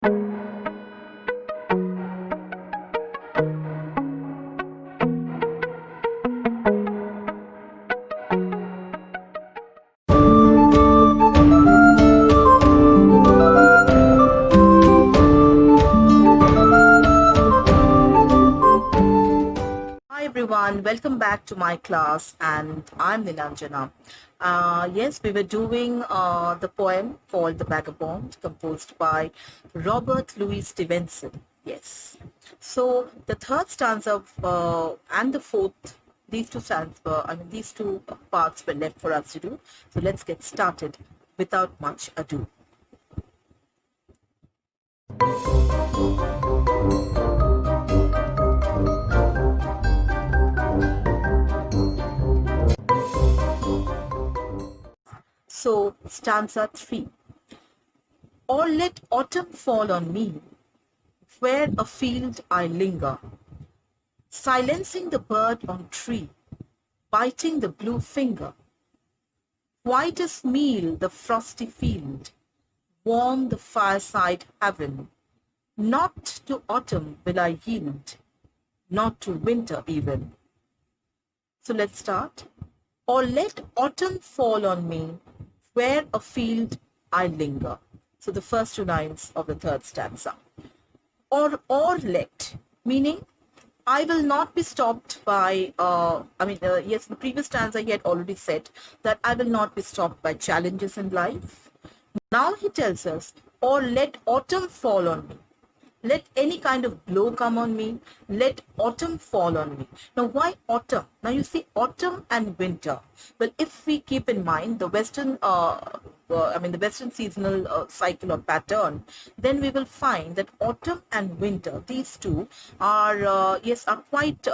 Hi everyone, welcome back to my class, and I'm Nilanjana. Yes, we were doing the poem called The Vagabond, composed by Robert Louis Stevenson. Yes. So the third stanza and the fourth, these two stanzas, these two parts were left for us to do. So let's get started without much ado. So, stanza 3. Or let autumn fall on me, where afield I linger, silencing the bird on tree, biting the blue finger. White as meal the frosty field, warm the fireside heaven. Not to autumn will I yield, not to winter even. So let's start. Or let autumn fall on me, where afield I linger. So the first two lines of the third stanza. Or let, meaning I will not be stopped by, yes, in the previous stanza he had already said that I will not be stopped by challenges in life. Now he tells us, or let autumn fall on me. Let any kind of blow come on me. Let autumn fall on me. Now, why autumn? Now, you see, autumn and winter. Well, if we keep in mind the the Western seasonal cycle or pattern, then we will find that autumn and winter, these two are, are quite,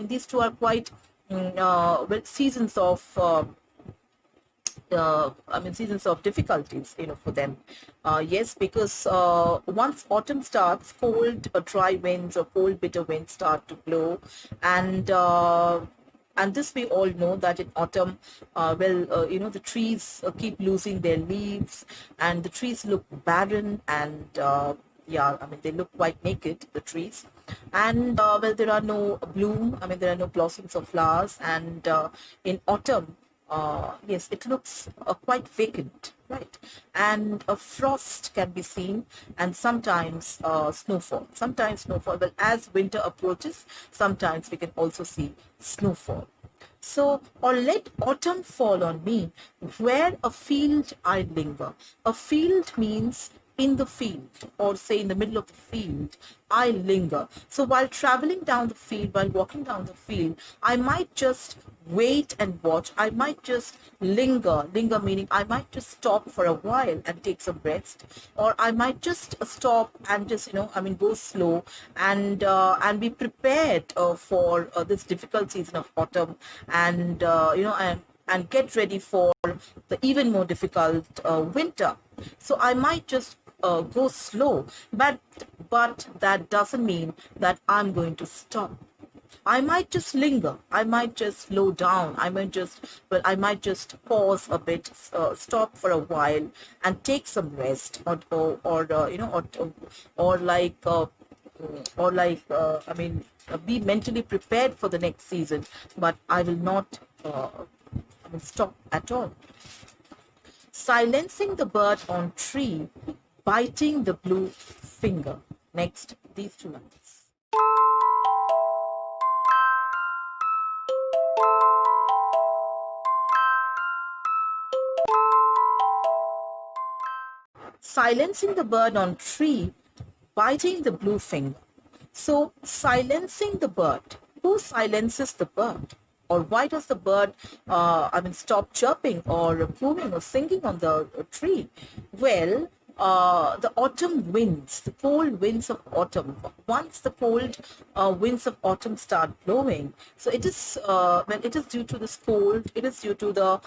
these two are quite seasons of seasons of difficulties, for them. Yes, because once autumn starts, cold or dry winds or cold, bitter winds start to blow, and this we all know that in autumn, the trees keep losing their leaves, and the trees look barren, and they look quite naked, the trees. And there are no bloom, there are no blossoms of flowers, and in autumn, yes, it looks quite vacant, right? And a frost can be seen, and sometimes snowfall. Sometimes snowfall. Well, as winter approaches, sometimes we can also see snowfall. So, or let autumn fall on me, where afield I linger. A field means in the field, or say in the middle of the field, I linger. So while traveling down the field, while walking down the field, I might just wait and watch. I might just linger. Linger meaning I might just stop for a while and take some rest, or I might just stop and just go slow and be prepared for this difficult season of autumn, and get ready for the even more difficult winter. So I might just go slow, but that doesn't mean that I'm going to stop. I might just linger. I might just slow down. I might just pause a bit, stop for a while, and take some rest, be mentally prepared for the next season. But I will not stop at all. Silencing the bird on tree, biting the blue finger. Next, these two lines. Silencing the bird on tree, biting the blue finger. So, silencing the bird. Who silences the bird? Or why does the bird, stop chirping or booming or singing on the tree? Well, the autumn winds, the cold winds of autumn. Once the cold winds of autumn start blowing, so it is it is due to this cold. It is due to the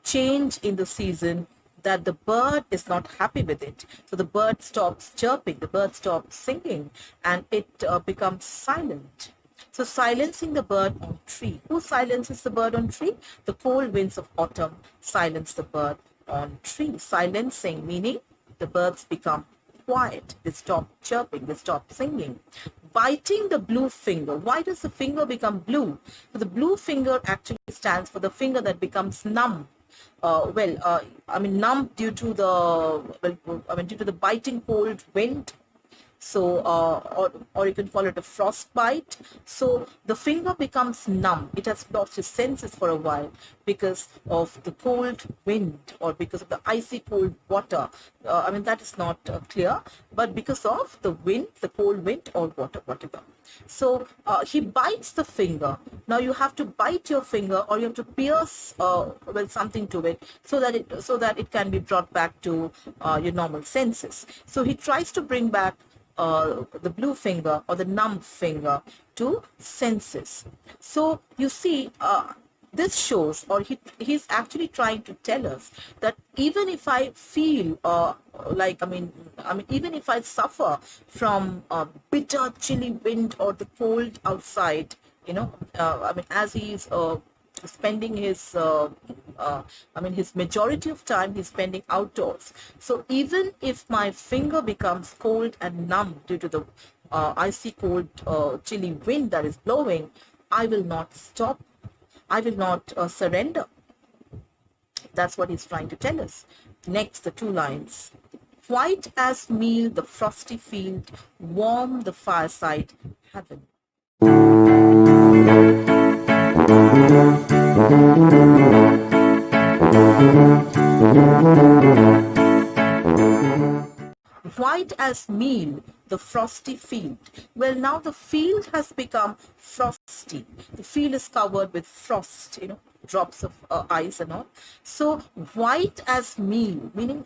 change in the season that the bird is not happy with it. So the bird stops chirping, the bird stops singing, and it becomes silent. So silencing the bird on tree. Who silences the bird on tree? The cold winds of autumn silence the bird on tree. Silencing meaning the birds become quiet, they stop chirping, they stop singing. Biting the blue finger. Why does the finger become blue? So the blue finger actually stands for the finger that becomes numb. Numb due to due to the biting cold wind. So or you can call it a frostbite. So the finger becomes numb, it has lost its senses for a while because of the cold wind or because of the icy cold water. That is not clear, but because of the wind, the cold wind or water, whatever. So he bites the finger. Now you have to bite your finger, or you have to pierce something to it, so that it can be brought back to your normal senses. So he tries to bring back the blue finger or the numb finger to senses. So you see, this shows, or he's actually trying to tell us that even if I feel even if I suffer from bitter chilly wind or the cold outside, as he's spending his majority of time he's spending outdoors. So even if my finger becomes cold and numb due to the icy cold chilly wind that is blowing, I will not stop, I will not surrender. That's what he's trying to tell us. Next, the two lines. White as meal the frosty field, warm the fireside heaven. White as meal, the frosty field. Well, now the field has become frosty. The field is covered with frost, drops of ice and all. So white as meal, meaning,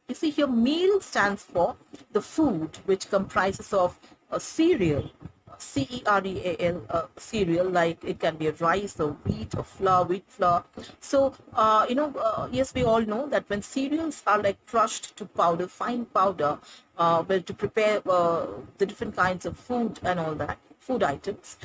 you see here, meal stands for the food which comprises of a cereal, cereal, cereal, like it can be rice or wheat or flour, wheat flour. So yes, we all know that when cereals are like crushed to powder, fine powder, to prepare the different kinds of food and all that, food items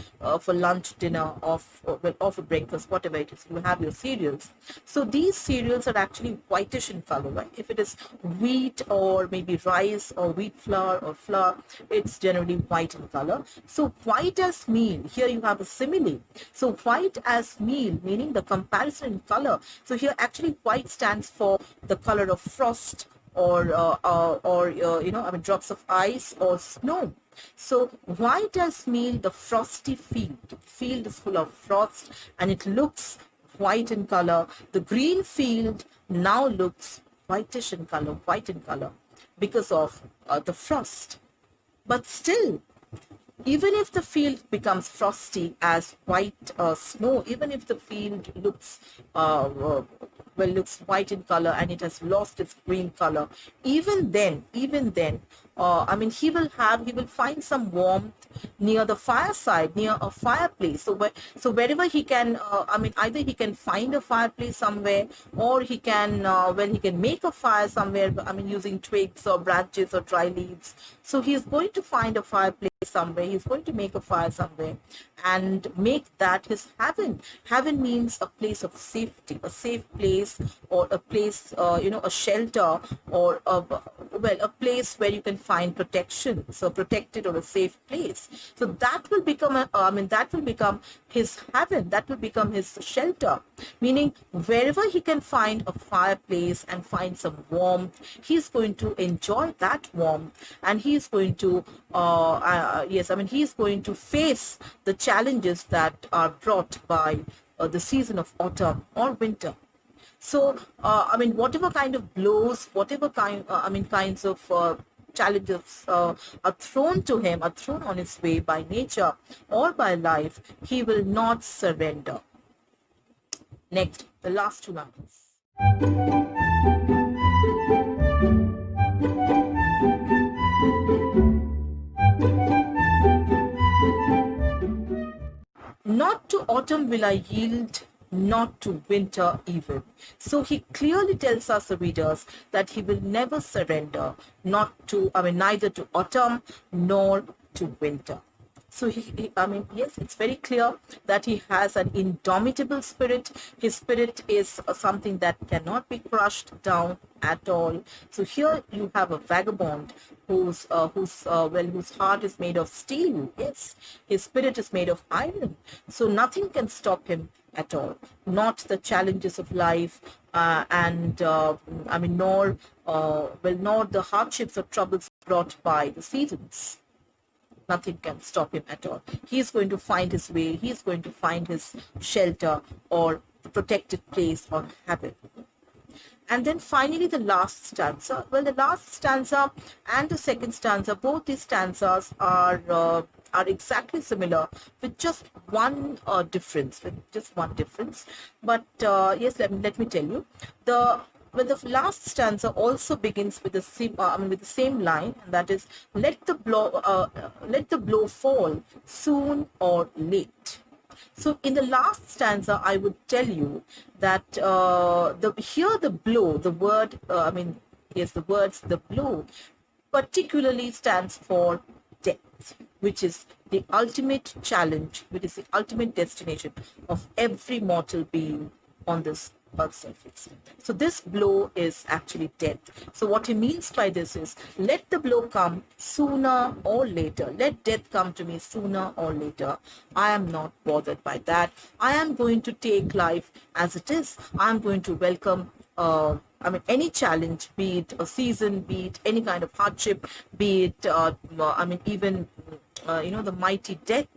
for lunch, dinner, or for breakfast, whatever it is, you have your cereals. So these cereals are actually whitish in color, right? If it is wheat or maybe rice or wheat flour or flour, it's generally white in color. So white as meal, here you have a simile. So white as meal, meaning the comparison in color. So here actually white stands for the color of frost or drops of ice or snow. So white as meal, the frosty field. The field is full of frost and it looks white in color. The green field now looks whitish in color, white in color because of the frost. But still, even if the field becomes frosty as white snow, even if the field looks looks white in color and it has lost its green color, even then, he will find some warmth near the fireside, near a fireplace. So wherever he can, either he can find a fireplace somewhere, or he can he can make a fire somewhere, using twigs or branches or dry leaves. So he is going to find a fireplace somewhere, he's going to make a fire somewhere and make that his heaven. Heaven means a place of safety, a safe place, or a place, a shelter, or a place where you can find protection, so protected or a safe place. So that will become that will become his heaven, that will become his shelter, meaning wherever he can find a fireplace and find some warmth, he's going to enjoy that warmth, and he's going to he's going to face the challenges that are brought by the season of autumn or winter. So whatever kind of blows, whatever kinds of challenges are thrown to him, are thrown on his way by nature or by life, he will not surrender. Next, the last two lines. Not to autumn will I yield, not to winter even. So he clearly tells us, the readers, that he will never surrender, neither to autumn nor to winter. So I mean, yes, it's very clear that he has an indomitable spirit. His spirit is something that cannot be crushed down at all. So here you have a vagabond whose heart is made of steel. Yes, his spirit is made of iron. So nothing can stop him at all. Not the challenges of life, and I mean, nor the hardships or troubles brought by the seasons. Nothing can stop him at all. He is going to find his way. He is going to find his shelter or the protected place on heaven. And then finally, the last stanza. Well, the last stanza and the second stanza, both these stanzas are exactly similar, with just one difference. With just one difference. But yes, let me tell you, the last stanza also begins with the same, with the same line, and that is, let the blow fall soon or late. So in the last stanza, I would tell you that the blow, the word, yes, the words the blow, particularly stands for death, which is the ultimate challenge, which is the ultimate destination of every mortal being on this earth surface. So this blow is actually death. So what he means by this is, let the blow come sooner or later. Let death come to me sooner or later. I am not bothered by that. I am going to take life as it is. I am going to welcome any challenge, be it a season, be it any kind of hardship, be it, even the mighty death.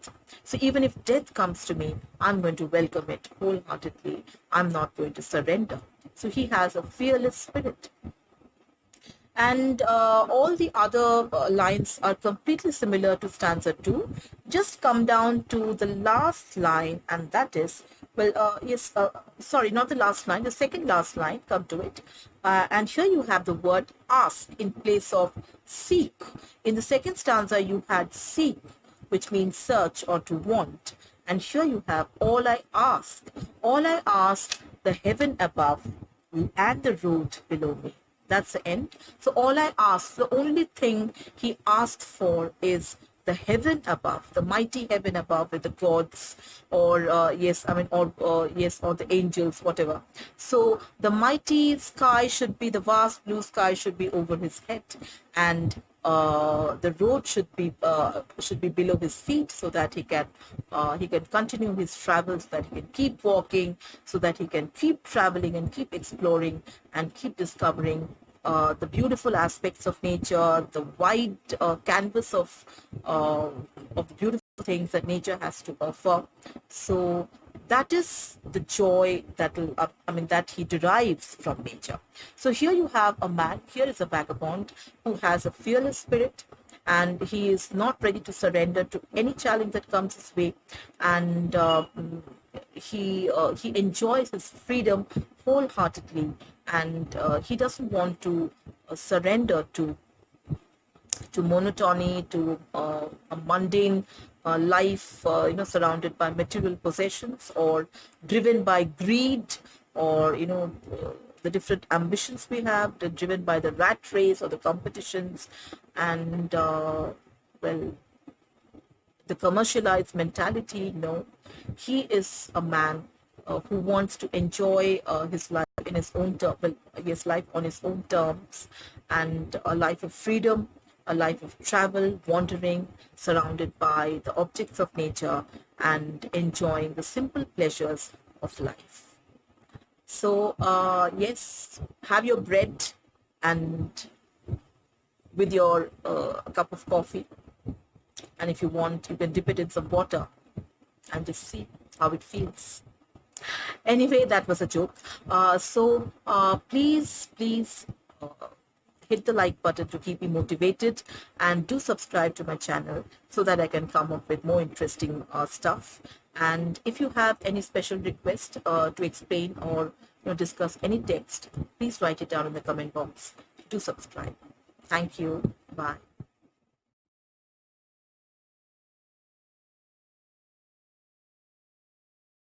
So even if death comes to me, I'm going to welcome it wholeheartedly. I'm not going to surrender. So he has a fearless spirit. And all the other lines are completely similar to stanza 2. Just come down to the last line, and that is, sorry, not the last line, the second last line, come to it. And here you have the word ask in place of seek. In the second stanza, you had seek, which means search or to want. And here you have all I ask. All I ask, the heaven above and the road below me. That's the end. So all I ask, the only thing he asked for is the heaven above, the mighty heaven above with the gods, or or the angels, whatever. So the mighty sky should be, the vast blue sky should be over his head, and the road should be below his feet, so that he can continue his travels, so that he can keep walking, so that he can keep traveling and keep exploring and keep discovering the beautiful aspects of nature, the wide canvas of the beautiful things that nature has to offer. So that is the joy that he derives from nature. So here you have a man, here is a vagabond who has a fearless spirit, and he is not ready to surrender to any challenge that comes his way, and he enjoys his freedom wholeheartedly, and he doesn't want to surrender to monotony, to a mundane life, surrounded by material possessions, or driven by greed, or the different ambitions we have, driven by the rat race or the competitions, and the commercialized mentality. No, he is a man who wants to enjoy his life in his own terms, life on his own terms, and a life of freedom, a life of travel, wandering, surrounded by the objects of nature, and enjoying the simple pleasures of life. So yes, have your bread and with your cup of coffee, and if you want, you can dip it in some water and just see how it feels. Anyway, that was a joke. Please hit the like button to keep me motivated, and do subscribe to my channel so that I can come up with more interesting stuff. And if you have any special request to explain or discuss any text, please write it down in the comment box. Do subscribe. Thank you. Bye.